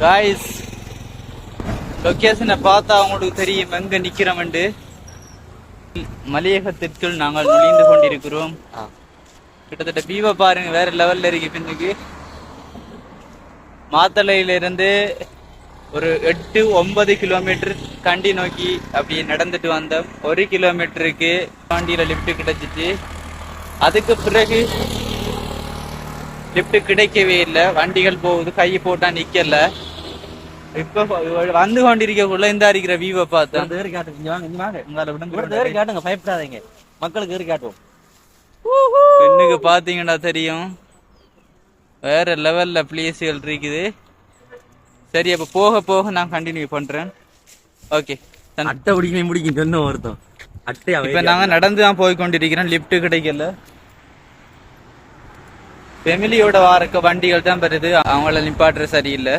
Guys, லொகேஷனை பார்த்தா அவங்களுக்கு தெரியும் எங்க நிக்கிறோம்ண்டு. மலையகத்திற்குள் நாங்கள் நுழைந்து கொண்டிருக்கிறோம். கிட்டத்தட்ட வியூவை பாருங்க, வேற லெவல்ல இருக்கு. பின்னுக்கு மாத்தளையிலிருந்து ஒரு 8-9 கிலோமீட்டர் கண்டி நோக்கி அப்படி நடந்துட்டு வந்தோம். 1 கிலோமீட்டருக்கு வண்டியில லிப்ட் கிடைச்சிச்சு. அதுக்கு பிறகு லிப்ட் கிடைக்கவே இல்லை. வண்டிகள் போகுது, கை போட்டா நிக்கல. இப்ப வந்து கொண்டிருக்கக்குள்ள இந்த இருக்கிற வியூவை பார்த்தேன். காட்டுங்க, பயப்படாதீங்க, மக்களுக்கு ஏறி காட்டுவோம். பெண்ணுக்கு பாத்தீங்கன்னா தெரியும், வேற லெவல்ல பிளேஸ்கள் இருக்குது. சரி, அப்ப போக போக நான் கண்டினியூ பண்றேன். ஓகே, அட்டை முடிக்கும் சொன்ன ஒருத்தம் அட்டை. இப்ப நாங்க நடந்துதான் போய் கொண்டிருக்கிறோம். லிப்ட் கிடைக்கல. ஃபெமிலியோட வாரக்க வண்டிகள் தான் வருது, அவங்கள நிப்பாட்டுற சரியில்லை.